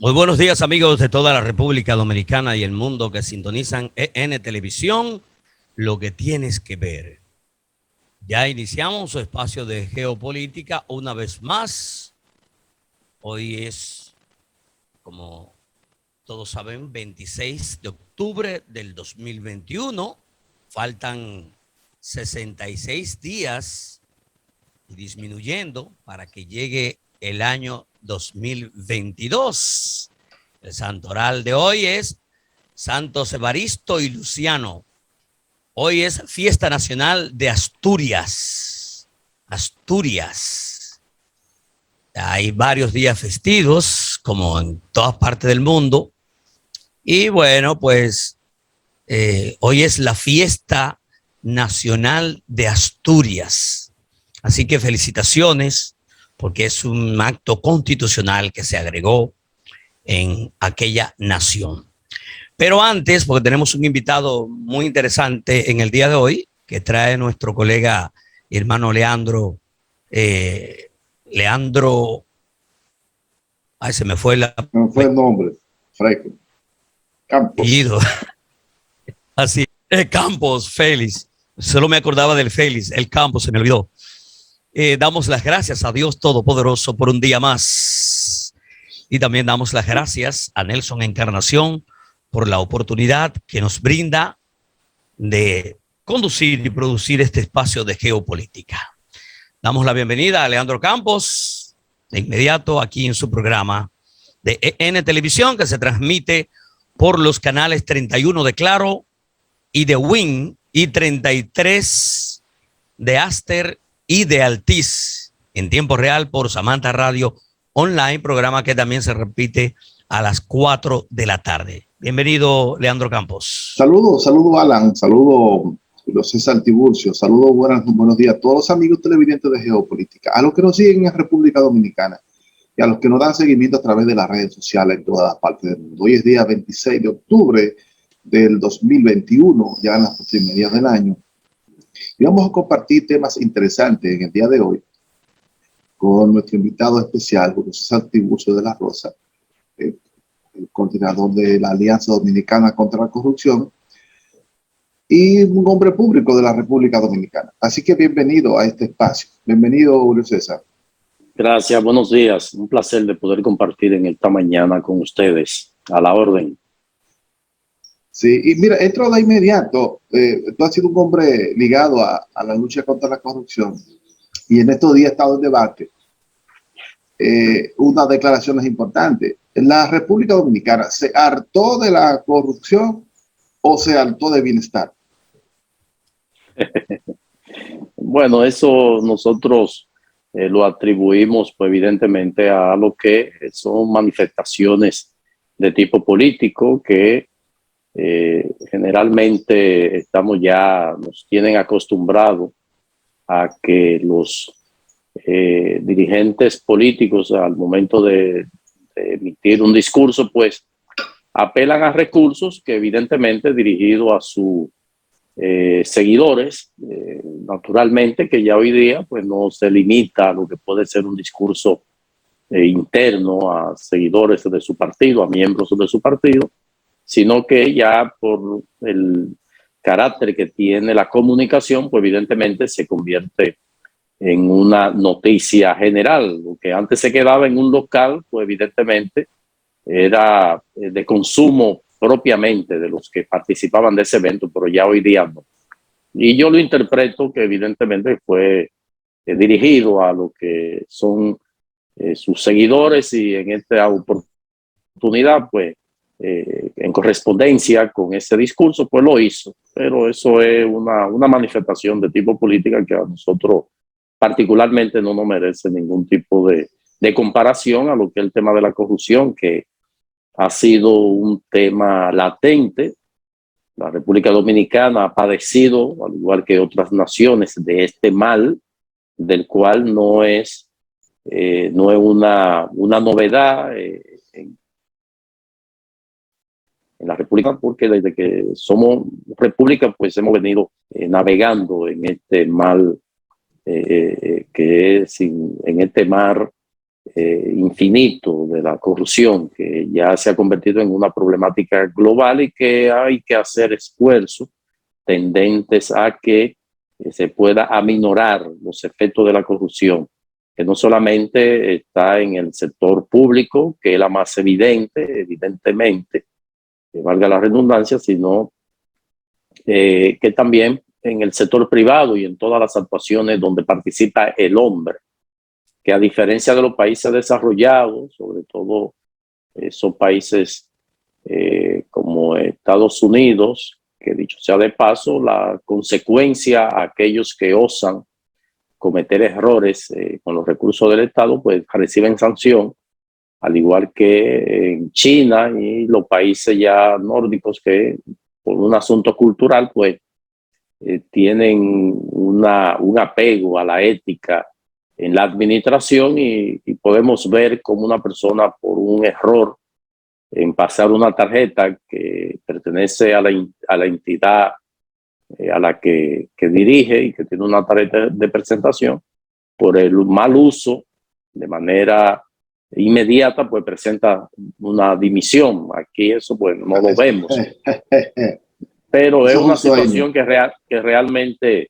Muy buenos días, amigos de toda la República Dominicana y el mundo que sintonizan EN Televisión, lo que tienes que ver. Ya iniciamos su espacio de geopolítica una vez más. Hoy es, como todos saben, 26 de octubre del 2021. Faltan 66 días y disminuyendo para que llegue el año 2022. El santoral de hoy es Santos Evaristo y Luciano. Hoy es fiesta nacional de Asturias. Asturias. Hay varios días festivos, como en todas partes del mundo. Y bueno, pues hoy es la fiesta nacional de Asturias. Así que felicitaciones, porque es un acto constitucional que se agregó en aquella nación. Pero antes, porque tenemos un invitado muy interesante en el día de hoy, que trae nuestro colega y hermano Leandro, ay, se me fue el nombre, Freco, Campos. Así, Campos, Félix, solo me acordaba del Félix, el Campos se me olvidó. Damos las gracias a Dios Todopoderoso por un día más. Y también damos las gracias a Nelson Encarnación por la oportunidad que nos brinda de conducir y producir este espacio de geopolítica. Damos la bienvenida a Leandro Campos, de inmediato aquí en su programa de EN Televisión, que se transmite por los canales 31 de Claro y de Win y 33 de Aster y de Altiz, en tiempo real por Samantha Radio Online, programa que también se repite a las 4 de la tarde. Bienvenido, Leandro Campos. Saludos, Alan, saludos Julio César Tiburcio, saludos, buenos días a todos los amigos televidentes de Geopolítica, a los que nos siguen en República Dominicana y a los que nos dan seguimiento a través de las redes sociales en todas las partes del mundo. Hoy es día 26 de octubre del 2021, ya en las primeras del año, y vamos a compartir temas interesantes en el día de hoy con nuestro invitado especial, Julio César Tiburcio de la Rosa, el coordinador de la Alianza Dominicana contra la Corrupción y un hombre público de la República Dominicana. Así que bienvenido a este espacio. Bienvenido, Julio César. Gracias, buenos días. Un placer de poder compartir en esta mañana con ustedes. A la orden. Sí, y mira, entro de inmediato. Tú has sido un hombre ligado a la lucha contra la corrupción y en estos días ha estado en debate unas declaraciones importantes. ¿La República Dominicana se hartó de la corrupción o se hartó de bienestar? Bueno, eso nosotros lo atribuimos pues, evidentemente a lo que son manifestaciones de tipo político que generalmente nos tienen acostumbrados a que los dirigentes políticos al momento de emitir un discurso pues apelan a recursos que evidentemente dirigidos a sus seguidores, naturalmente que ya hoy día pues no se limita a lo que puede ser un discurso interno a seguidores de su partido, a miembros de su partido, sino que ya por el carácter que tiene la comunicación, pues evidentemente se convierte en una noticia general. Lo que antes se quedaba en un local, pues evidentemente era de consumo propiamente de los que participaban de ese evento, pero ya hoy día no. Y yo lo interpreto que evidentemente fue dirigido a lo que son sus seguidores y en esta oportunidad, pues, en correspondencia con ese discurso, pues lo hizo. Pero eso es una manifestación de tipo política que a nosotros particularmente no nos merece ningún tipo de comparación a lo que es el tema de la corrupción, que ha sido un tema latente. La República Dominicana ha padecido, al igual que otras naciones, de este mal, del cual no es una novedad en la República, porque desde que somos república, pues hemos venido navegando en este mal, que es en este mar infinito de la corrupción, que ya se ha convertido en una problemática global y que hay que hacer esfuerzos tendentes a que se pueda aminorar los efectos de la corrupción, que no solamente está en el sector público, que es la más evidente, evidentemente, que valga la redundancia, sino que también en el sector privado y en todas las actuaciones donde participa el hombre, que a diferencia de los países desarrollados, sobre todo esos países como Estados Unidos, que dicho sea de paso, la consecuencia a aquellos que osan cometer errores con los recursos del Estado, pues reciben sanción, al igual que en China y los países ya nórdicos que por un asunto cultural, pues tienen un apego a la ética en la administración y podemos ver como una persona por un error en pasar una tarjeta que pertenece a la entidad a la que dirige y que tiene una tarjeta de presentación, por el mal uso de manera inmediata, pues presenta una dimisión. Aquí eso pues no lo vemos. Pero es una situación que realmente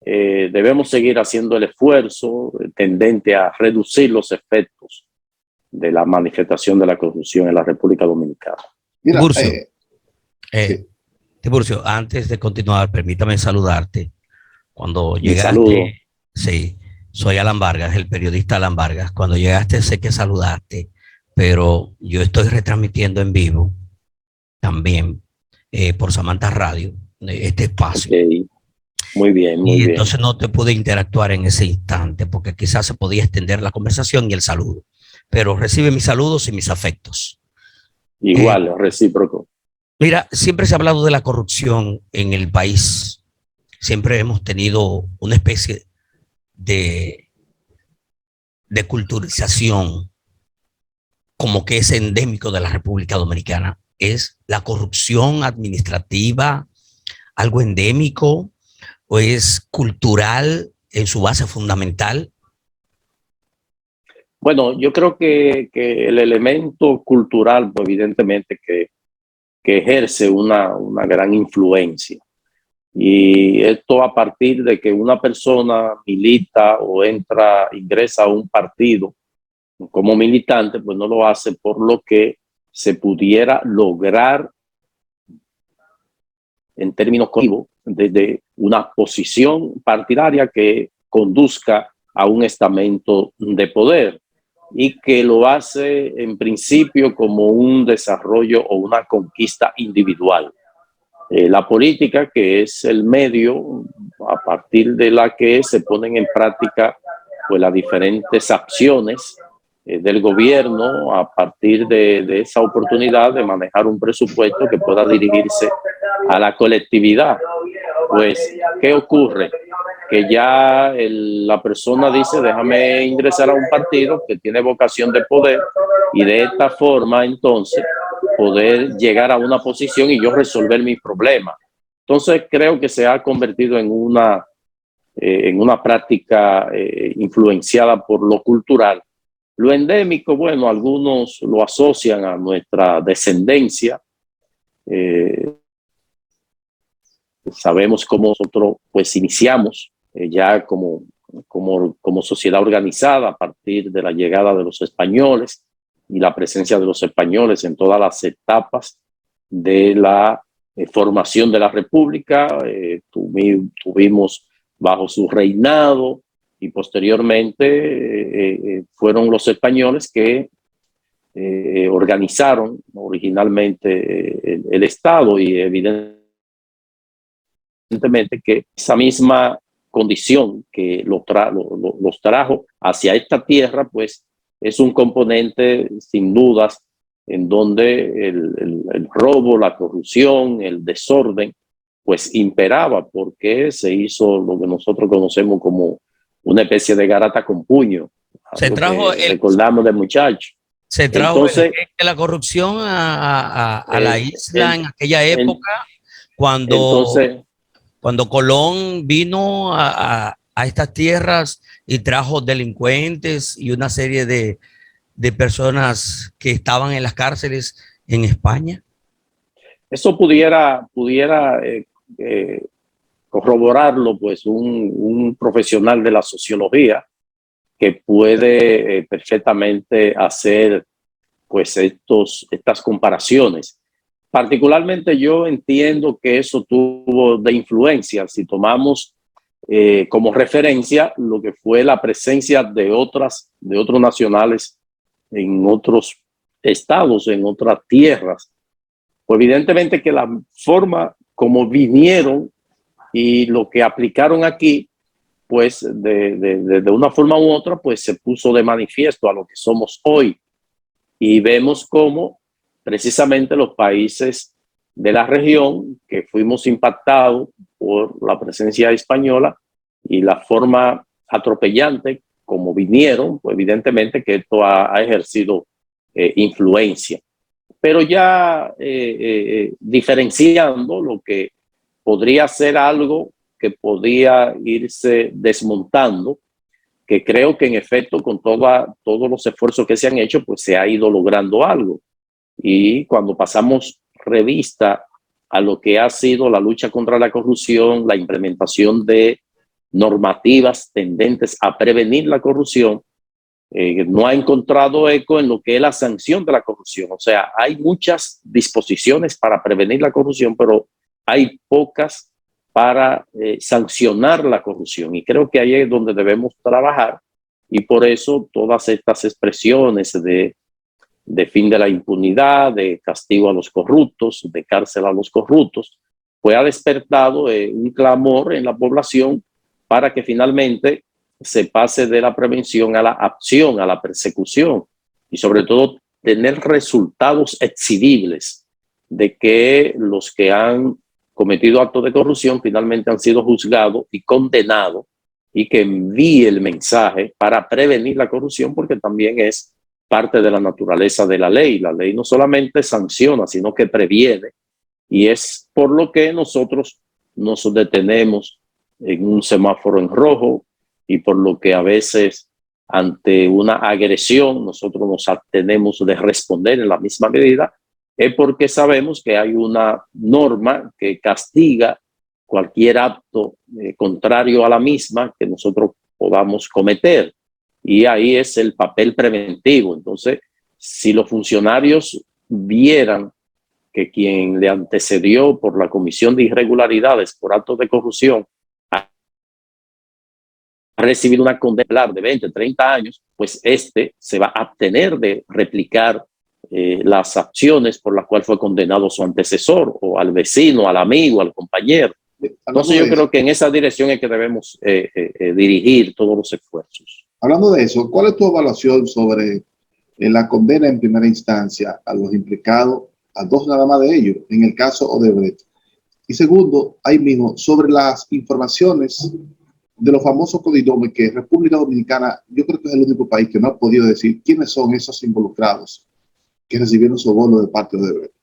debemos seguir haciendo el esfuerzo tendente a reducir los efectos de la manifestación de la corrupción en la República Dominicana. Mira, Tiburcio, antes de continuar, permítame saludarte. Cuando Mi saludo. llegaste, sí, soy Alan Vargas, el periodista Alan Vargas. Cuando llegaste sé que saludaste, pero yo estoy retransmitiendo en vivo también por Samantha Radio este espacio. Okay. Muy bien, muy bien. Entonces no te pude interactuar en ese instante porque quizás se podía extender la conversación y el saludo. Pero recibe mis saludos y mis afectos. Igual, recíproco. Mira, siempre se ha hablado de la corrupción en el país. Siempre hemos tenido una especie de culturización como que es endémico de la República Dominicana. ¿Es la corrupción administrativa algo endémico o es cultural en su base fundamental? Bueno, yo creo que el elemento cultural, pues, evidentemente que ejerce una gran influencia. Y esto a partir de que una persona milita o ingresa a un partido como militante, pues no lo hace por lo que se pudiera lograr en términos cognitivos desde una posición partidaria que conduzca a un estamento de poder y que lo hace en principio como un desarrollo o una conquista individual. La política, que es el medio a partir de la que se ponen en práctica pues las diferentes acciones del gobierno a partir de esa oportunidad de manejar un presupuesto que pueda dirigirse a la colectividad. Pues, ¿qué ocurre? Que ya la persona dice, déjame ingresar a un partido que tiene vocación de poder y de esta forma entonces poder llegar a una posición y yo resolver mis problemas. Entonces creo que se ha convertido en una práctica influenciada por lo cultural. Lo endémico, bueno, algunos lo asocian a nuestra descendencia. Sabemos cómo nosotros pues iniciamos ya como sociedad organizada a partir de la llegada de los españoles y la presencia de los españoles en todas las etapas de la formación de la República. Tuvimos bajo su reinado y posteriormente fueron los españoles que organizaron originalmente el Estado y evidentemente que esa misma condición que los trajo hacia esta tierra, pues es un componente sin dudas en donde el robo, la corrupción, el desorden, pues imperaba porque se hizo lo que nosotros conocemos como una especie de garata con puño. Se trajo recordamos de muchacho. Se trajo la corrupción a la isla en aquella época cuando Colón vino a estas tierras y trajo delincuentes y una serie de de personas que estaban en las cárceles en España? Eso pudiera corroborarlo pues un profesional de la sociología que puede perfectamente hacer pues estas comparaciones. Particularmente yo entiendo que eso tuvo de influencia si tomamos como referencia lo que fue la presencia de otros nacionales en otros estados, en otras tierras. Pues evidentemente que la forma como vinieron y lo que aplicaron aquí, pues de una forma u otra, pues se puso de manifiesto a lo que somos hoy. Y vemos cómo precisamente los países de la región que fuimos impactados por la presencia española y la forma atropellante como vinieron, pues evidentemente que esto ha ejercido influencia. Pero ya diferenciando lo que podría ser algo que podía irse desmontando, que creo que en efecto con todos los esfuerzos que se han hecho, pues se ha ido logrando algo. Y cuando pasamos revista a lo que ha sido la lucha contra la corrupción, la implementación de normativas tendentes a prevenir la corrupción, no ha encontrado eco en lo que es la sanción de la corrupción. O sea, hay muchas disposiciones para prevenir la corrupción, pero hay pocas para sancionar la corrupción. Y creo que ahí es donde debemos trabajar. Y por eso todas estas expresiones de fin de la impunidad, de castigo a los corruptos, de cárcel a los corruptos, pues ha despertado un clamor en la población para que finalmente se pase de la prevención a la acción, a la persecución y sobre todo tener resultados exhibibles de que los que han cometido actos de corrupción finalmente han sido juzgados y condenados, y que envíe el mensaje para prevenir la corrupción, porque también es parte de la naturaleza de la ley. La ley no solamente sanciona, sino que previene, y es por lo que nosotros nos detenemos en un semáforo en rojo y por lo que a veces ante una agresión nosotros nos abstenemos de responder en la misma medida, es porque sabemos que hay una norma que castiga cualquier acto contrario a la misma que nosotros podamos cometer. Y ahí es el papel preventivo. Entonces, si los funcionarios vieran que quien le antecedió por la comisión de irregularidades por actos de corrupción ha recibido una condena de 20, 30 años, pues se va a abstener de replicar las acciones por las cuales fue condenado su antecesor, o al vecino, al amigo, al compañero. Entonces yo creo que en esa dirección es que debemos dirigir todos los esfuerzos. Hablando de eso, ¿cuál es tu evaluación sobre la condena en primera instancia a los implicados, a dos nada más de ellos, en el caso Odebrecht? Y segundo, ahí mismo, sobre las informaciones de los famosos codinomes, que República Dominicana, yo creo que es el único país que no ha podido decir quiénes son esos involucrados que recibieron soborno de parte de Odebrecht.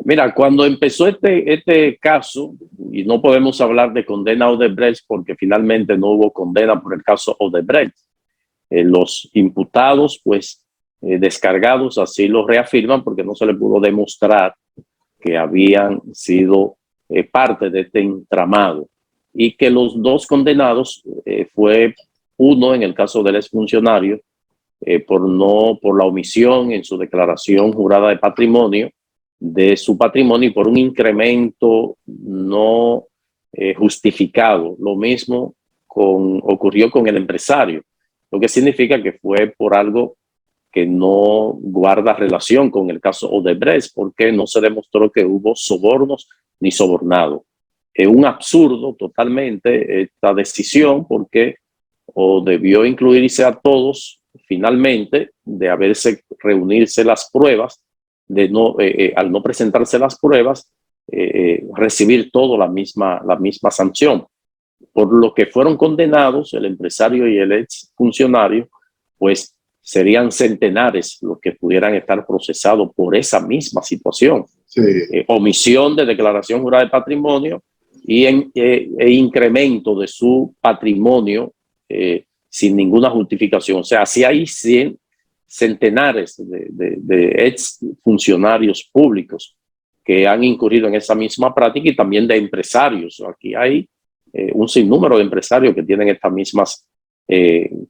Mira, cuando empezó este caso, y no podemos hablar de condena a Odebrecht porque finalmente no hubo condena por el caso Odebrecht, los imputados, pues descargados, así lo reafirman, porque no se le pudo demostrar que habían sido parte de este entramado, y que los dos condenados fue uno en el caso del exfuncionario por la omisión en su declaración jurada de patrimonio de su patrimonio y por un incremento no justificado. Lo mismo ocurrió con el empresario, lo que significa que fue por algo que no guarda relación con el caso Odebrecht, porque no se demostró que hubo sobornos ni sobornado. Es un absurdo totalmente esta decisión, porque o debió incluirse a todos finalmente, de reunirse las pruebas, al no presentarse las pruebas, recibir todo la misma sanción. Por lo que fueron condenados el empresario y el ex funcionario, pues serían centenares los que pudieran estar procesados por esa misma situación. Sí. Omisión de declaración jurada de patrimonio e incremento de su patrimonio sin ninguna justificación. O sea, si hay centenares de ex funcionarios públicos que han incurrido en esa misma práctica y también de empresarios. Aquí hay un sinnúmero de empresarios que tienen estas mismas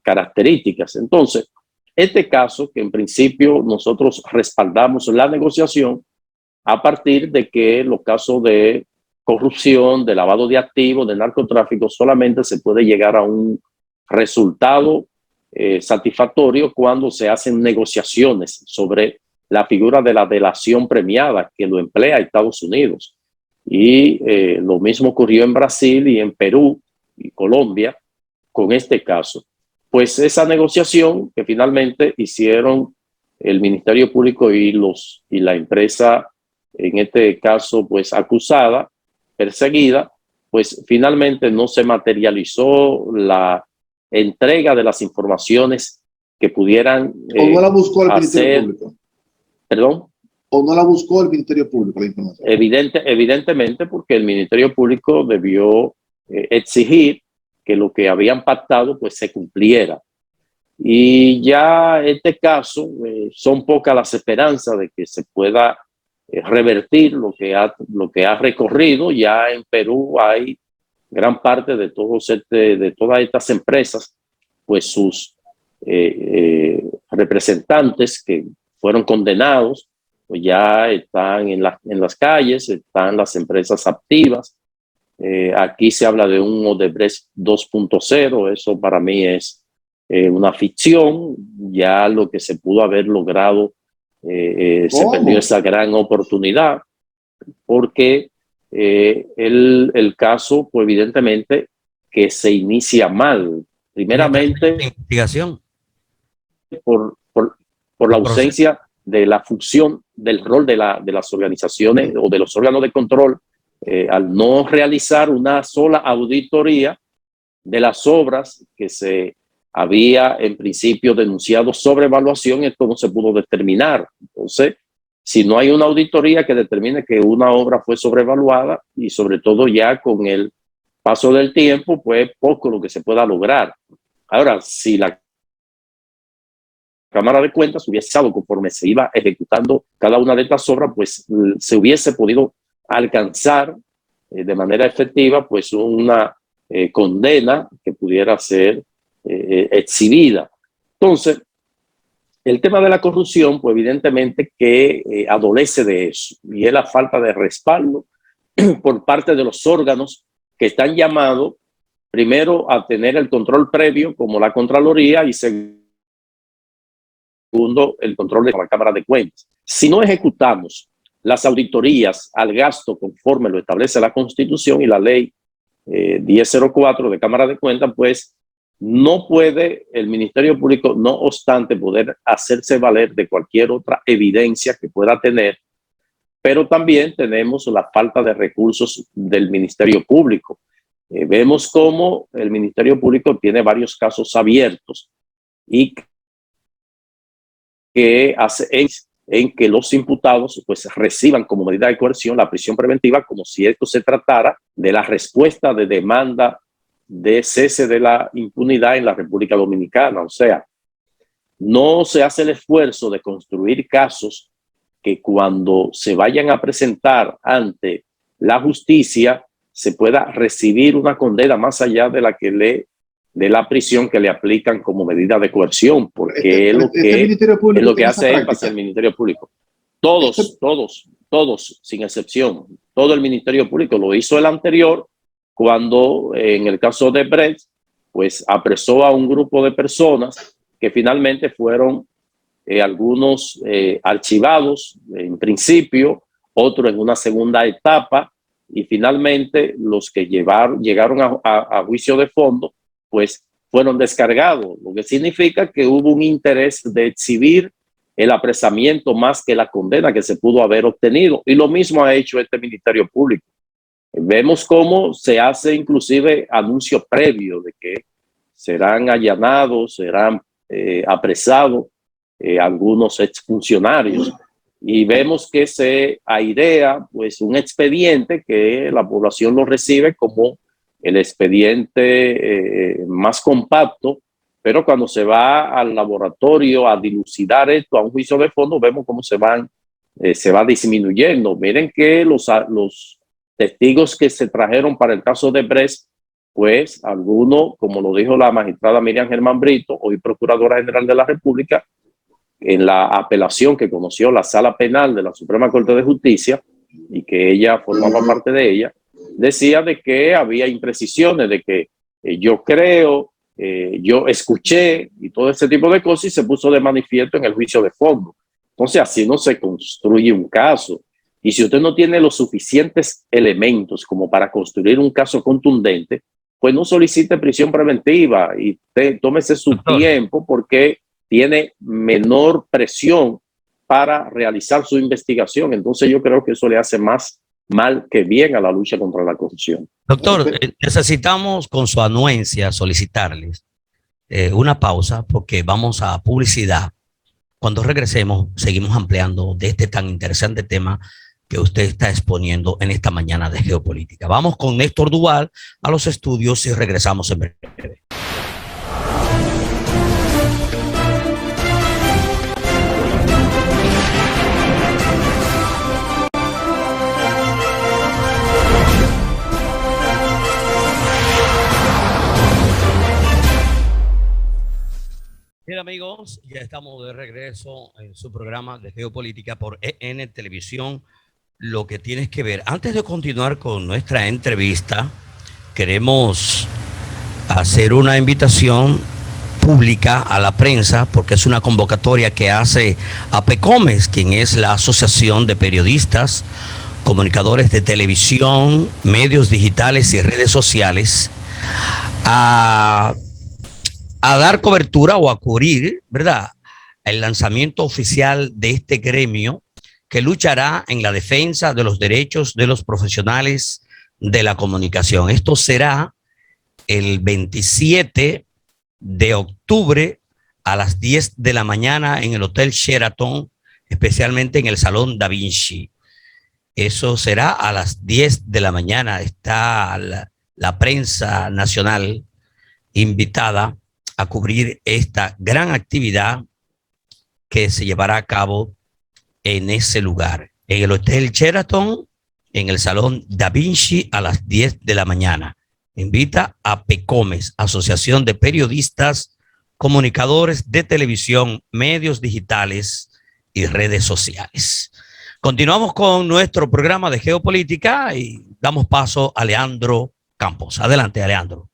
características. Entonces, este caso, que en principio nosotros respaldamos la negociación a partir de que los casos de corrupción, de lavado de activos, de narcotráfico, solamente se puede llegar a un resultado satisfactorio cuando se hacen negociaciones sobre la figura de la delación premiada que lo emplea Estados Unidos. Y lo mismo ocurrió en Brasil y en Perú y Colombia con este caso. Pues esa negociación que finalmente hicieron el Ministerio Público y la empresa, en este caso, pues acusada, perseguida, pues finalmente no se materializó la entrega de las informaciones que pudieran ¿O no la buscó el Ministerio Público? ¿Perdón? ¿O no la buscó el Ministerio Público la información? Evidentemente, porque el Ministerio Público debió exigir que lo que habían pactado pues se cumpliera. Y ya en este caso son pocas las esperanzas de que se pueda revertir lo que ha recorrido. Ya en Perú hay gran parte de todas estas empresas, pues sus representantes que fueron condenados, pues ya están en las calles, están las empresas activas. Aquí se habla de un Odebrecht 2.0, eso para mí es una ficción. Ya lo que se pudo haber logrado, se perdió esa gran oportunidad, porque el caso, pues evidentemente que se inicia mal. Primeramente, investigación por la ausencia de la función del rol de las organizaciones o de los órganos de control, al no realizar una sola auditoría de las obras que se había en principio denunciado sobre evaluación. Esto no se pudo determinar. Entonces, si no hay una auditoría que determine que una obra fue sobrevaluada, y sobre todo ya con el paso del tiempo, pues poco lo que se pueda lograr. Ahora, si la Cámara de Cuentas hubiese estado conforme se iba ejecutando cada una de estas obras, pues se hubiese podido alcanzar de manera efectiva pues una condena que pudiera ser exhibida. Entonces, el tema de la corrupción, pues evidentemente que adolece de eso, y es la falta de respaldo por parte de los órganos que están llamados primero a tener el control previo, como la Contraloría, y segundo, el control de la Cámara de Cuentas. Si no ejecutamos las auditorías al gasto conforme lo establece la Constitución y la Ley 1004 de Cámara de Cuentas, pues no puede el Ministerio Público, no obstante, poder hacerse valer de cualquier otra evidencia que pueda tener. Pero también tenemos la falta de recursos del Ministerio Público. Vemos cómo el Ministerio Público tiene varios casos abiertos y que hace en que los imputados pues reciban como medida de coerción la prisión preventiva, como si esto se tratara de la respuesta de demanda de cese de la impunidad en la República Dominicana. O sea, no se hace el esfuerzo de construir casos que cuando se vayan a presentar ante la justicia se pueda recibir una condena más allá de la prisión que le aplican como medida de coerción, porque es lo que hace énfasis el Ministerio Público. Todos, sin excepción, todo el Ministerio Público lo hizo el anterior, cuando en el caso de Odebrecht, pues apresó a un grupo de personas que finalmente fueron algunos archivados en principio, otros en una segunda etapa, y finalmente los que llegaron a juicio de fondo, pues fueron descargados, lo que significa que hubo un interés de exhibir el apresamiento más que la condena que se pudo haber obtenido. Y lo mismo ha hecho este Ministerio Público. Vemos cómo se hace inclusive anuncio previo de que serán allanados, serán apresados algunos exfuncionarios, y vemos que se airea pues un expediente que la población lo recibe como el expediente más compacto, pero cuando se va al laboratorio a dilucidar esto a un juicio de fondo, vemos cómo se va disminuyendo. Miren que los testigos que se trajeron para el caso de Brecht, pues algunos, como lo dijo la magistrada Miriam Germán Brito, hoy Procuradora General de la República, en la apelación que conoció la Sala Penal de la Suprema Corte de Justicia, y que ella formaba parte de ella, decía de que había imprecisiones, de que yo creo, yo escuché y todo ese tipo de cosas, y se puso de manifiesto en el juicio de fondo. Entonces así no se construye un caso. Y si usted no tiene los suficientes elementos como para construir un caso contundente, pues no solicite prisión preventiva y tómese su tiempo, porque tiene menor presión para realizar su investigación. Entonces yo creo que eso le hace más mal que bien a la lucha contra la corrupción. Doctor, necesitamos con su anuencia solicitarles una pausa, porque vamos a publicidad. Cuando regresemos, seguimos ampliando de este tan interesante tema que usted está exponiendo en esta mañana de geopolítica. Vamos con Néstor Duval a los estudios y regresamos en breve. Bien, amigos, ya estamos de regreso en su programa de geopolítica por EN Televisión, Lo que tienes que ver. Antes de continuar con nuestra entrevista, queremos hacer una invitación pública a la prensa, porque es una convocatoria que hace APECOMES, quien es la Asociación de Periodistas, Comunicadores de Televisión, Medios Digitales y Redes Sociales, a dar cobertura o a cubrir, ¿verdad?, el lanzamiento oficial de este gremio que luchará en la defensa de los derechos de los profesionales de la comunicación. Esto será el 27 de octubre a las 10 de la mañana en el Hotel Sheraton, especialmente en el Salón Da Vinci. Eso será a las 10 de la mañana. Está la prensa nacional invitada a cubrir esta gran actividad que se llevará a cabo en ese lugar, en el Hotel Sheraton, en el Salón Da Vinci a las 10 de la mañana. Invita a APECOMES, Asociación de Periodistas, Comunicadores de Televisión, Medios Digitales y Redes Sociales. Continuamos con nuestro programa de geopolítica y damos paso a Leandro Campos. Adelante, Leandro.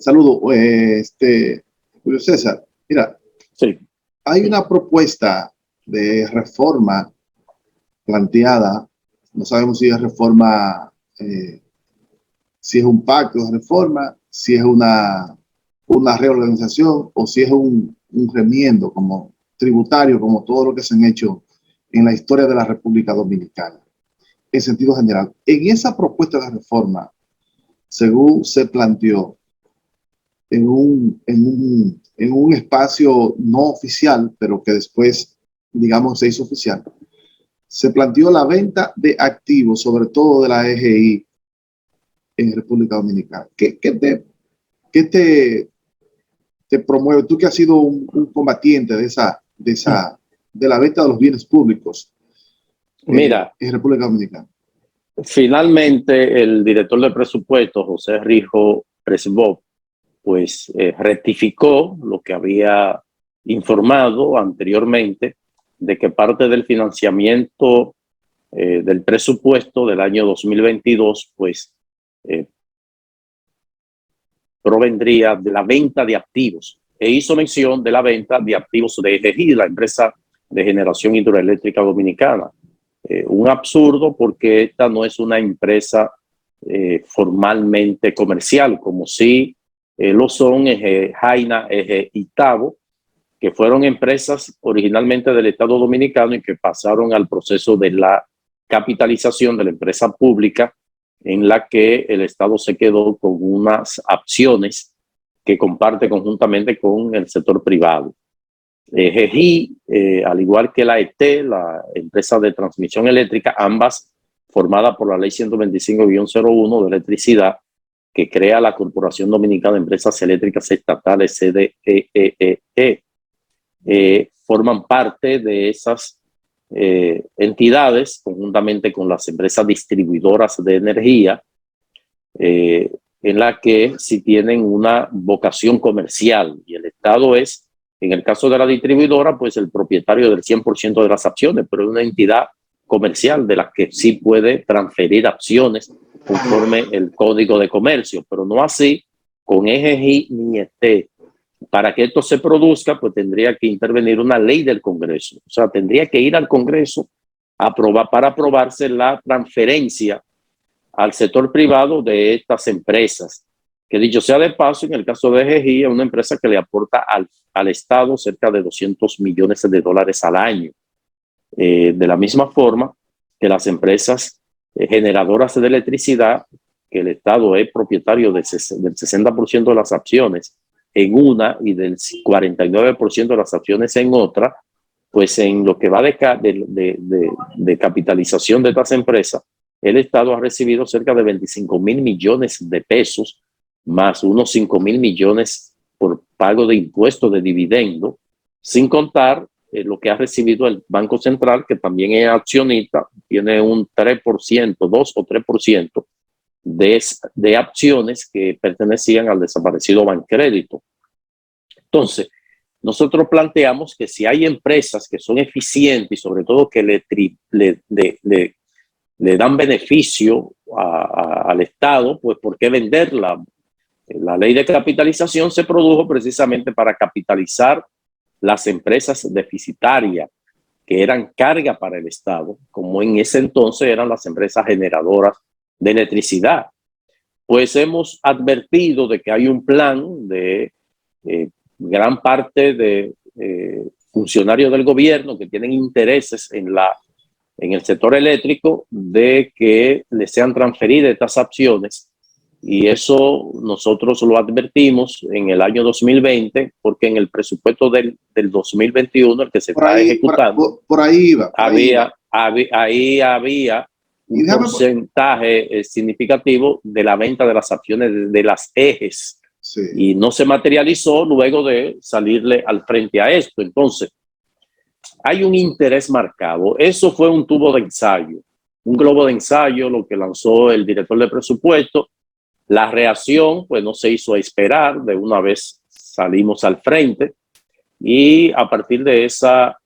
Saludo, Julio César. Mira, sí, hay una propuesta de reforma planteada. No sabemos si es reforma, si es un pacto de reforma, si es una reorganización o si es un remiendo como tributario, como todo lo que se han hecho en la historia de la República Dominicana, en sentido general. En esa propuesta de reforma, según se planteó en un espacio no oficial, pero que después, digamos, se hizo oficial, se planteó la venta de activos, sobre todo de la EGI, en República Dominicana. ¿Qué te promueve? Tú que has sido un combatiente de la venta de los bienes públicos mira, en República Dominicana. Finalmente, el director de presupuesto, José Rijo Presbov, pues rectificó lo que había informado anteriormente, de que parte del financiamiento del presupuesto del año 2022, pues provendría de la venta de activos, e hizo mención de la venta de activos de EGI, la empresa de generación hidroeléctrica dominicana. Un absurdo, porque esta no es una empresa formalmente comercial, como sí lo son Jaina, Itabo, que fueron empresas originalmente del Estado Dominicano y que pasaron al proceso de la capitalización de la empresa pública, en la que el Estado se quedó con unas acciones que comparte conjuntamente con el sector privado. GEGI, al igual que la ET, la empresa de transmisión eléctrica, ambas formadas por la ley 125-01 de electricidad, que crea la Corporación Dominicana de Empresas Eléctricas Estatales, CDEE, forman parte de esas entidades, conjuntamente con las empresas distribuidoras de energía, en la que sí tienen una vocación comercial, y el Estado es, en el caso de la distribuidora, pues el propietario del 100% de las acciones, pero es una entidad comercial de la que sí puede transferir acciones conforme el Código de Comercio, pero no así con EGI ni ET. Para que esto se produzca, pues tendría que intervenir una ley del Congreso. O sea, tendría que ir al Congreso para aprobarse la transferencia al sector privado de estas empresas. Que dicho sea de paso, en el caso de EGI, es una empresa que le aporta al Estado cerca de 200 millones de dólares al año. De la misma forma que las empresas generadoras de electricidad, que el Estado es propietario del 60% de las acciones en una y del 49% de las acciones en otra, pues en lo que va de capitalización de estas empresas, el Estado ha recibido cerca de 25.000 millones de pesos, más unos 5.000 millones por pago de impuestos de dividendo, sin contar lo que ha recibido el Banco Central, que también es accionista, tiene un 3%, 2 o 3% de acciones que pertenecían al desaparecido Bancrédito. Entonces, nosotros planteamos que si hay empresas que son eficientes y sobre todo que le dan beneficio al Estado, pues ¿por qué venderla? La ley de capitalización se produjo precisamente para capitalizar las empresas deficitarias que eran carga para el Estado, como en ese entonces eran las empresas generadoras de electricidad. Pues hemos advertido de que hay un plan de gran parte de funcionarios del gobierno que tienen intereses en el sector eléctrico de que les sean transferidas estas acciones, y eso nosotros lo advertimos en el año 2020, porque en el presupuesto del 2021, el que se está ejecutando, por ahí iba. Ahí había un porcentaje significativo de la venta de las acciones de las ejes, sí, y no se materializó luego de salirle al frente a esto. Entonces, hay un interés marcado. Eso fue un tubo de ensayo, un globo de ensayo, lo que lanzó el director de presupuesto. La reacción, pues, no se hizo esperar. De una vez salimos al frente y a partir de esa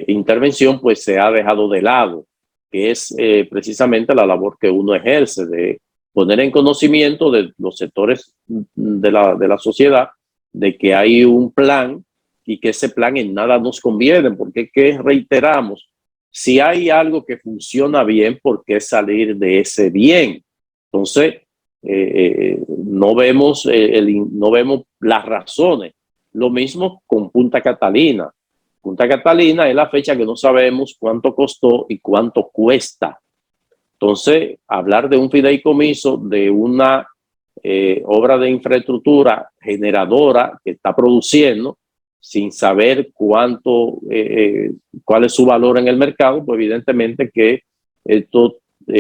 intervención, pues, se ha dejado de lado, que es precisamente la labor que uno ejerce de poner en conocimiento de los sectores de la sociedad de que hay un plan y que ese plan en nada nos conviene, porque ¿qué reiteramos? Si hay algo que funciona bien, ¿por qué salir de ese bien? Entonces, no vemos las razones. Lo mismo con Punta Catalina. Punta Catalina es la fecha que no sabemos cuánto costó y cuánto cuesta. Entonces, hablar de un fideicomiso, de una obra de infraestructura generadora que está produciendo sin saber cuál es su valor en el mercado, pues evidentemente que esto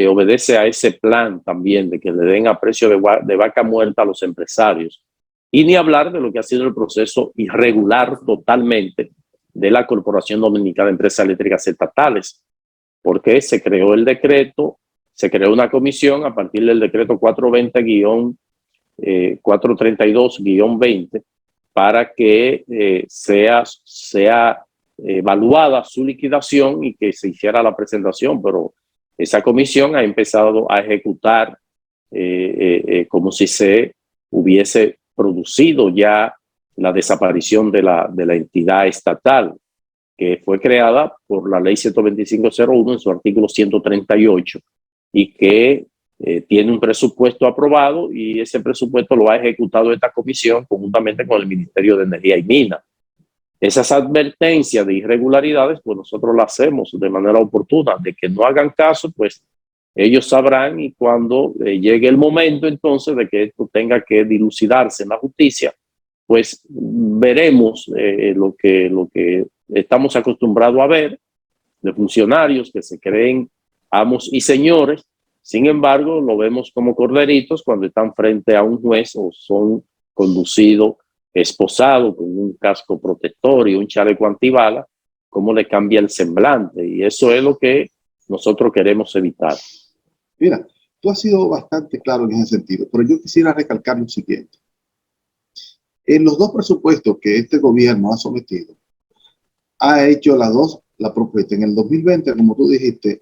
obedece a ese plan también de que le den a precio de vaca muerta a los empresarios. Y ni hablar de lo que ha sido el proceso irregular totalmente de la Corporación Dominicana de Empresas Eléctricas Estatales, porque se creó el decreto, se creó una comisión a partir del decreto 432-20 para que sea evaluada su liquidación y que se hiciera la presentación, pero esa comisión ha empezado a ejecutar como si se hubiese producido ya la desaparición de la entidad estatal, que fue creada por la ley 125.01 en su artículo 138 y que tiene un presupuesto aprobado, y ese presupuesto lo ha ejecutado esta comisión conjuntamente con el Ministerio de Energía y Minas. Esas advertencias de irregularidades, pues nosotros las hacemos de manera oportuna. De que no hagan caso, pues ellos sabrán, y cuando llegue el momento entonces de que esto tenga que dilucidarse en la justicia, pues veremos lo que estamos acostumbrados a ver, de funcionarios que se creen amos y señores Sin embargo, lo vemos como corderitos cuando están frente a un juez o son conducidos esposados con un casco protector y un chaleco antibala, cómo le cambia el semblante. Y eso es lo que nosotros queremos evitar. Mira, tú has sido bastante claro en ese sentido, pero yo quisiera recalcar lo siguiente. En los dos presupuestos que este gobierno ha sometido, ha hecho la propuesta. En el 2020, como tú dijiste,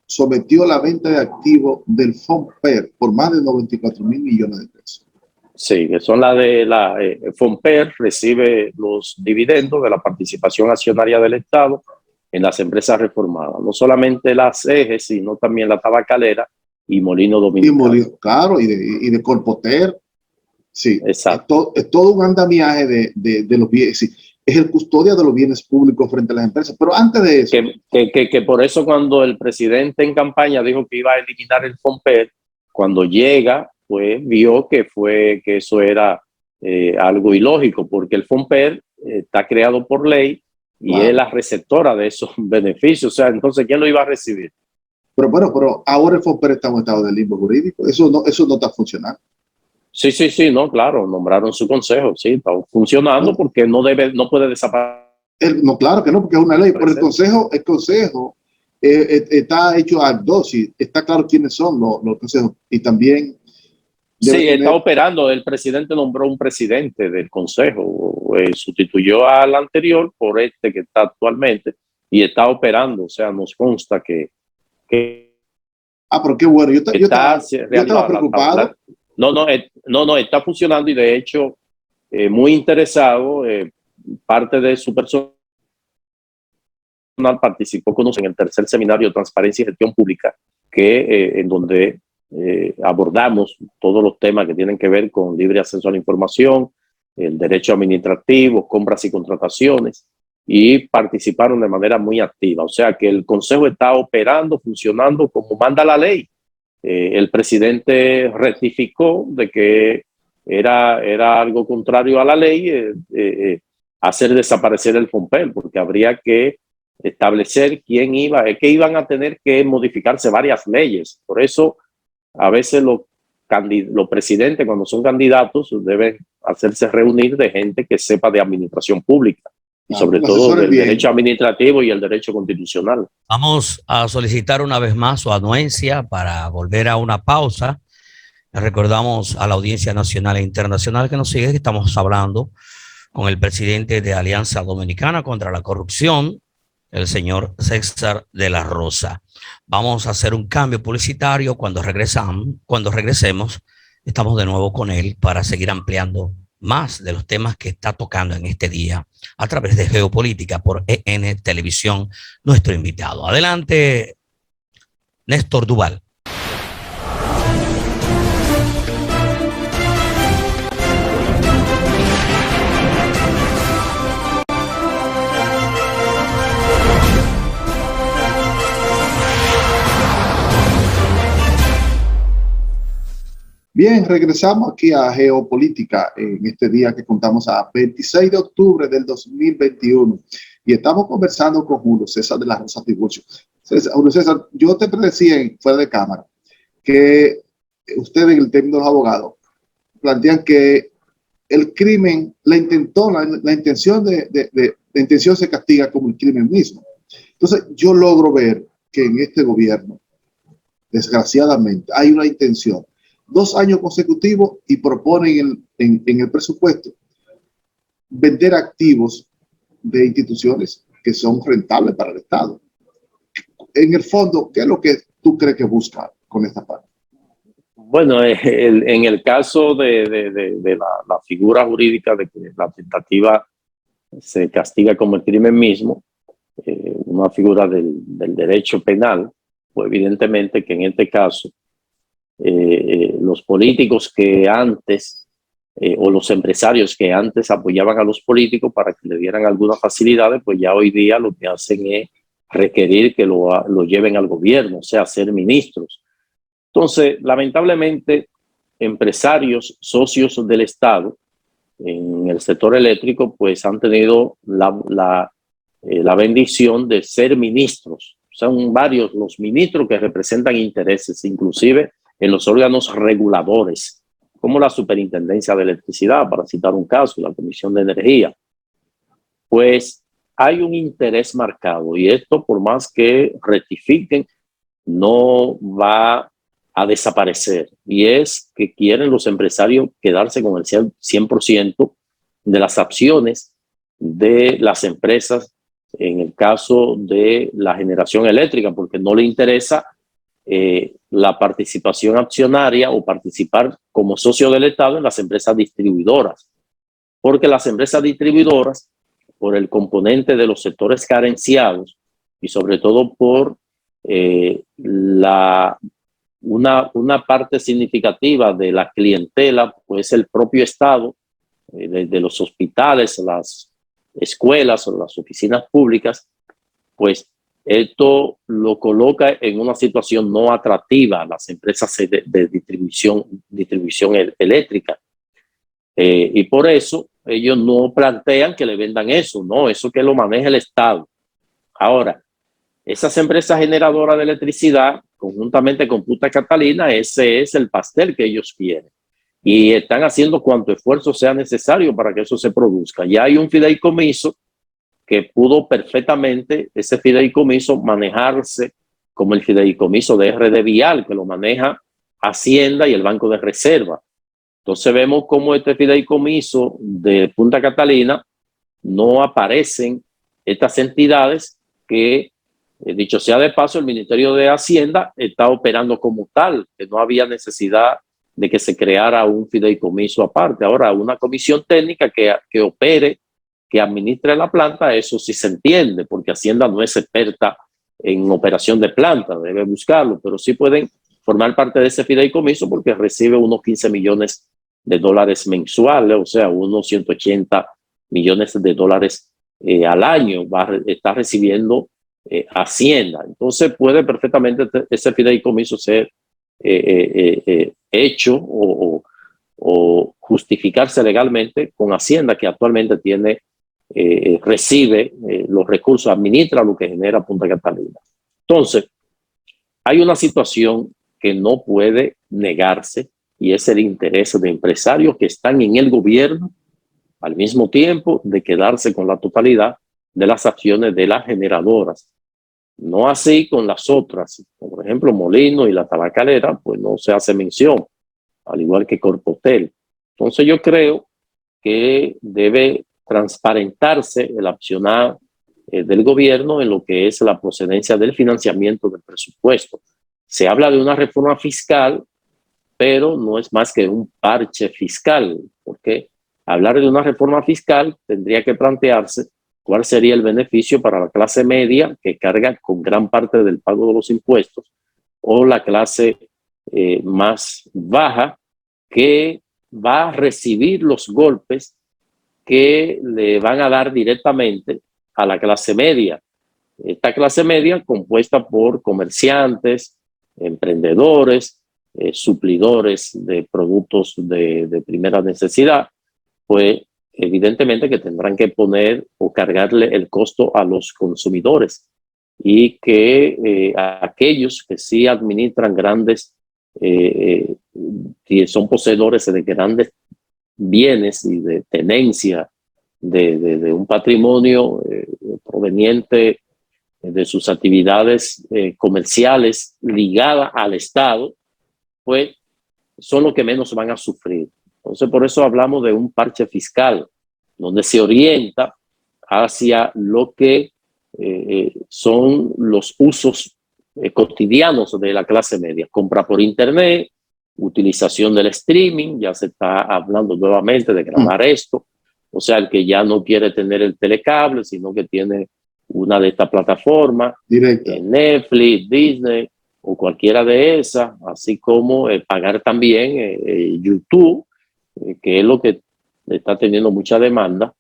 sometió la venta de activos del FOMPER por más de 94 mil millones de pesos. Sí, que son la de la FOMPER, recibe los dividendos de la participación accionaria del Estado en las empresas reformadas. No solamente las ejes, sino también la tabacalera y Molino Dominicano. Y Molino, claro, y de Corpoter. Sí, exacto. Es todo un andamiaje de los bienes. Sí, es el custodia de los bienes públicos frente a las empresas. Pero antes de eso... Que por eso cuando el presidente en campaña dijo que iba a eliminar el FOMPER, cuando llega, pues vio que eso era algo ilógico, porque el FOMPER está creado por ley y claro, es la receptora de esos beneficios. O sea, entonces, ¿quién lo iba a recibir? Pero bueno, ahora el FOMPER está en un estado de limbo jurídico. Eso no está funcionando. Sí, no, claro, nombraron su consejo, sí, está funcionando porque no puede desaparecer. No, claro que no, porque es una ley, pero el consejo está hecho a dosis, está claro quiénes son los consejos y también... Sí, está operando, el presidente nombró un presidente del consejo, sustituyó al anterior por este que está actualmente y está operando, o sea, nos consta que pero qué bueno, yo estaba preocupado. No, está funcionando y de hecho muy interesado, parte de su personal participó con nosotros en el tercer seminario de Transparencia y Gestión Pública, en donde abordamos todos los temas que tienen que ver con libre acceso a la información, el derecho administrativo, compras y contrataciones, y participaron de manera muy activa. O sea que el Consejo está operando, funcionando como manda la ley. El presidente rectificó de que era algo contrario a la ley hacer desaparecer el FOMPER, porque habría que establecer que iban a tener que modificarse varias leyes. Por eso, a veces los presidentes, cuando son candidatos, deben hacerse reunir de gente que sepa de administración pública. Y sobre todo del derecho administrativo y el derecho constitucional. Vamos a solicitar una vez más su anuencia para volver a una pausa. Recordamos a la audiencia nacional e internacional que nos sigue que estamos hablando con el presidente de Alianza Dominicana contra la Corrupción, el señor César de la Rosa. Vamos a hacer un cambio publicitario. Cuando regresemos, estamos de nuevo con él para seguir ampliando más de los temas que está tocando en este día a través de Geopolítica por EN Televisión, nuestro invitado. Adelante, Néstor Duval. Bien, regresamos aquí a Geopolítica en este día que contamos a 26 de octubre del 2021 y estamos conversando con Julio César de la Rosa Tiburcio. Julio César, yo te decía fuera de cámara que ustedes en el término de los abogados plantean que el crimen, la intención se castiga como el crimen mismo. Entonces yo logro ver que en este gobierno, desgraciadamente, hay una intención 2 años consecutivos y proponen en el presupuesto vender activos de instituciones que son rentables para el Estado. En el fondo, ¿qué es lo que tú crees que busca con esta parte? Bueno, en el caso de la figura jurídica de que la tentativa se castiga como el crimen mismo, una figura del derecho penal, pues evidentemente que en este caso los políticos que antes o los empresarios que antes apoyaban a los políticos para que le dieran algunas facilidades, pues ya hoy día lo que hacen es requerir que lo lleven al gobierno, o sea, ser ministros. Entonces, lamentablemente, empresarios, socios del Estado en el sector eléctrico, pues han tenido la bendición de ser ministros. O son varios los ministros que representan intereses, inclusive en los órganos reguladores, como la Superintendencia de Electricidad, para citar un caso, la Comisión de Energía. Pues hay un interés marcado y esto, por más que rectifiquen, no va a desaparecer. Y es que quieren los empresarios quedarse con el 100% de las acciones de las empresas en el caso de la generación eléctrica, porque no le interesa la participación accionaria o participar como socio del Estado en las empresas distribuidoras, porque las empresas distribuidoras, por el componente de los sectores carenciados y sobre todo por una parte significativa de la clientela, pues el propio Estado, de los hospitales, las escuelas o las oficinas públicas, pues esto lo coloca en una situación no atractiva a las empresas de distribución eléctrica. Y por eso ellos no plantean que le vendan eso, no, eso que lo maneja el Estado. Ahora, esas empresas generadoras de electricidad, conjuntamente con Punta Catalina, ese es el pastel que ellos quieren. Y están haciendo cuanto esfuerzo sea necesario para que eso se produzca. Ya hay un fideicomiso que pudo perfectamente, ese fideicomiso, manejarse como el fideicomiso de RD Vial, que lo maneja Hacienda y el Banco de Reserva. Entonces vemos cómo este fideicomiso de Punta Catalina no aparecen estas entidades que, dicho sea de paso, el Ministerio de Hacienda está operando como tal, que no había necesidad de que se creara un fideicomiso aparte. Ahora, una comisión técnica que opere, que administre la planta, eso sí se entiende, porque Hacienda no es experta en operación de planta, debe buscarlo, pero sí pueden formar parte de ese fideicomiso porque recibe unos 15 millones de dólares mensuales, o sea, unos 180 millones de dólares al año está recibiendo Hacienda. Entonces puede perfectamente ese fideicomiso ser hecho o justificarse legalmente con Hacienda, que actualmente recibe los recursos, administra lo que genera Punta Catalina. Entonces, hay una situación que no puede negarse y es el interés de empresarios que están en el gobierno al mismo tiempo de quedarse con la totalidad de las acciones de las generadoras. No así con las otras, por ejemplo, Molino y la Tabacalera, pues no se hace mención, al igual que Corpotel. Entonces yo creo que debe transparentarse el accionar del gobierno en lo que es la procedencia del financiamiento del presupuesto. Se habla de una reforma fiscal, pero no es más que un parche fiscal, porque hablar de una reforma fiscal tendría que plantearse cuál sería el beneficio para la clase media que carga con gran parte del pago de los impuestos o la clase más baja que va a recibir los golpes que le van a dar directamente a la clase media. Esta clase media compuesta por comerciantes, emprendedores, suplidores de productos de primera necesidad, pues evidentemente que tendrán que poner o cargarle el costo a los consumidores y que aquellos que sí administran grandes, que son poseedores de grandes bienes y de tenencia de un patrimonio proveniente de sus actividades comerciales ligadas al Estado, pues son los que menos van a sufrir. Entonces, por eso hablamos de un parche fiscal, donde se orienta hacia lo que son los usos cotidianos de la clase media. Compra por internet, utilización del streaming, ya se está hablando nuevamente de grabar esto. O sea, el que ya no quiere tener el telecable, sino que tiene una de estas plataformas, Netflix, Disney o cualquiera de esas, así como pagar también YouTube, que es lo que está teniendo mucha demanda,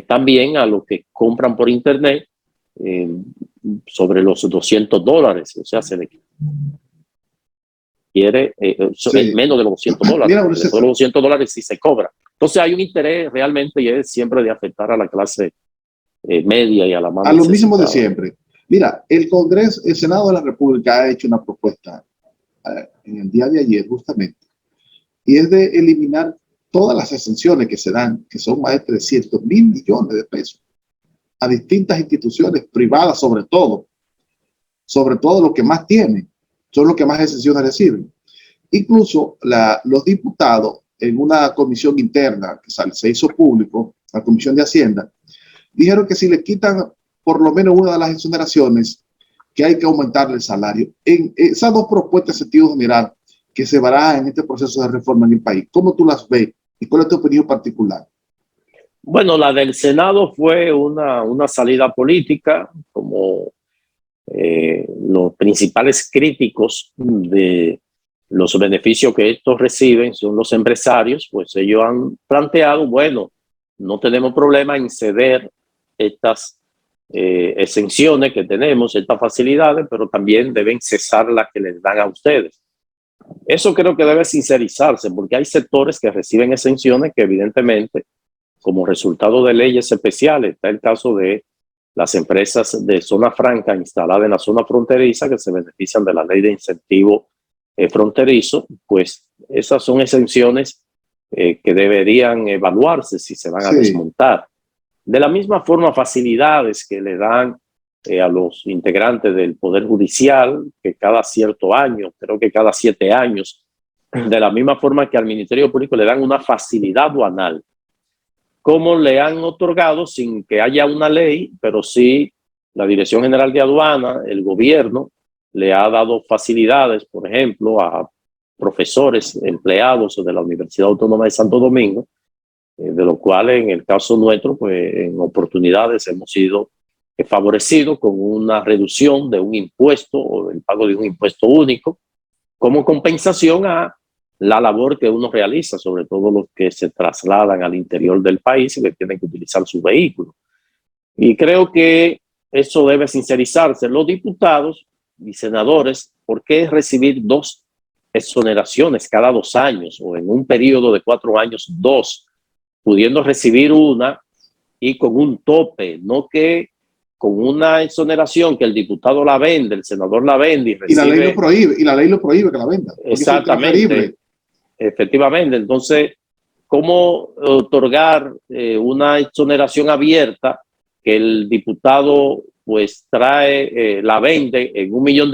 también a los que compran por internet sobre los $200, o sea, se le quiere menos de los $200, mira, después de los $200 sí se cobra. Entonces hay un interés realmente y es siempre de afectar a la clase media y a la más a lo mismo de siempre. Mira, el Congreso, el Senado de la República ha hecho una propuesta en el día de ayer justamente, y es de eliminar todas las exenciones que se dan, que son más de 300.000 millones de pesos, a distintas instituciones privadas, sobre todo los que más tienen, son los que más exenciones reciben. Incluso los diputados en una comisión interna que se hizo público, la Comisión de Hacienda, dijeron que si le quitan por lo menos una de las exoneraciones, que hay que aumentarle el salario. En esas dos propuestas en sentido general que se barajan en este proceso de reforma en el país, ¿cómo tú las ves y cuál es tu opinión particular? Bueno, la del Senado fue una salida política, como los principales críticos de los beneficios que estos reciben son los empresarios, pues ellos han planteado, bueno, no tenemos problema en ceder estas exenciones que tenemos, estas facilidades, pero también deben cesar las que les dan a ustedes. Eso creo que debe sincerizarse, porque hay sectores que reciben exenciones que evidentemente, como resultado de leyes especiales, está el caso de las empresas de zona franca instaladas en la zona fronteriza que se benefician de la ley de incentivo fronterizo, pues esas son exenciones que deberían evaluarse si se van a desmontar. De la misma forma, facilidades que le dan a los integrantes del Poder Judicial, que cada cierto año, creo que cada 7 años, de la misma forma que al Ministerio Público le dan una facilidad aduanal, como le han otorgado sin que haya una ley, pero sí la Dirección General de Aduana, el gobierno, le ha dado facilidades, por ejemplo, a profesores empleados de la Universidad Autónoma de Santo Domingo, de lo cual en el caso nuestro, pues en oportunidades hemos sido favorecidos con una reducción de un impuesto o el pago de un impuesto único como compensación a la labor que uno realiza, sobre todo los que se trasladan al interior del país y que tienen que utilizar su vehículo. Y creo que eso debe sincerizarse. Los diputados y senadores, ¿por qué recibir 2 exoneraciones cada 2 años o en un periodo de 4 años 2, pudiendo recibir una y con un tope, no que con una exoneración que el diputado la vende, el senador la vende y recibe... Y la ley lo prohíbe que la venda. Exactamente, efectivamente. Entonces, ¿cómo otorgar una exoneración abierta que el diputado pues trae, la vende en $1 millón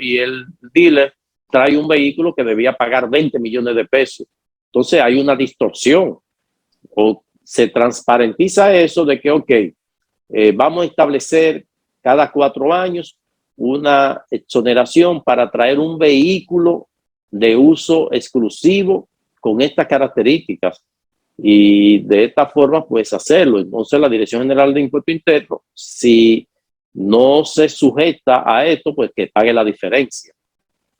y el dealer trae un vehículo que debía pagar 20 millones de pesos? Entonces hay una distorsión. O se transparentiza eso de que, ok, vamos a establecer cada 4 años una exoneración para traer un vehículo de uso exclusivo con estas características y de esta forma pues hacerlo. Entonces la Dirección General de Impuesto Interno, si no se sujeta a esto, pues que pague la diferencia.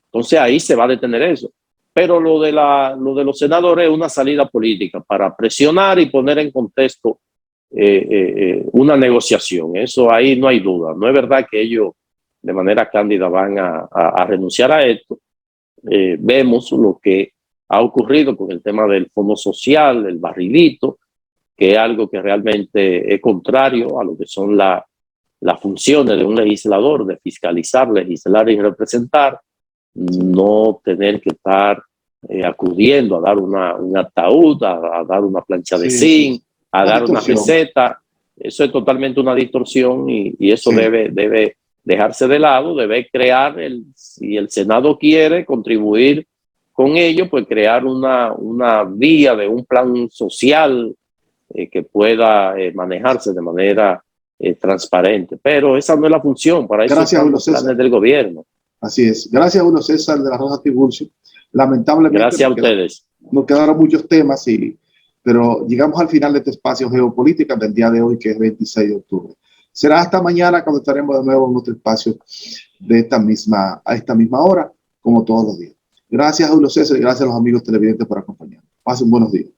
Entonces ahí se va a detener eso. Pero lo de los senadores es una salida política para presionar y poner en contexto una negociación. Eso ahí no hay duda. No es verdad que ellos de manera cándida van a renunciar a esto. Vemos lo que ha ocurrido con el tema del fondo social, el barrilito, que es algo que realmente es contrario a lo que son las funciones de un legislador, de fiscalizar, legislar y representar, no tener que estar acudiendo a dar un ataúd, a dar una plancha de zinc, a dar una receta. Eso es totalmente una distorsión y eso debe dejarse de lado, debe crear, si el Senado quiere contribuir con ello, pues crear una vía de un plan social que pueda manejarse de manera transparente. Pero esa no es la función, para eso están los planes del gobierno. Así es. Gracias a Julio César de la Rosa Tiburcio. Lamentablemente gracias a ustedes. Nos quedaron muchos temas, pero llegamos al final de este espacio geopolítica del día de hoy, que es 26 de octubre. Será hasta mañana cuando estaremos de nuevo en nuestro espacio a esta misma hora, como todos los días. Gracias a Julio César y gracias a los amigos televidentes por acompañarnos. Pasen buenos días.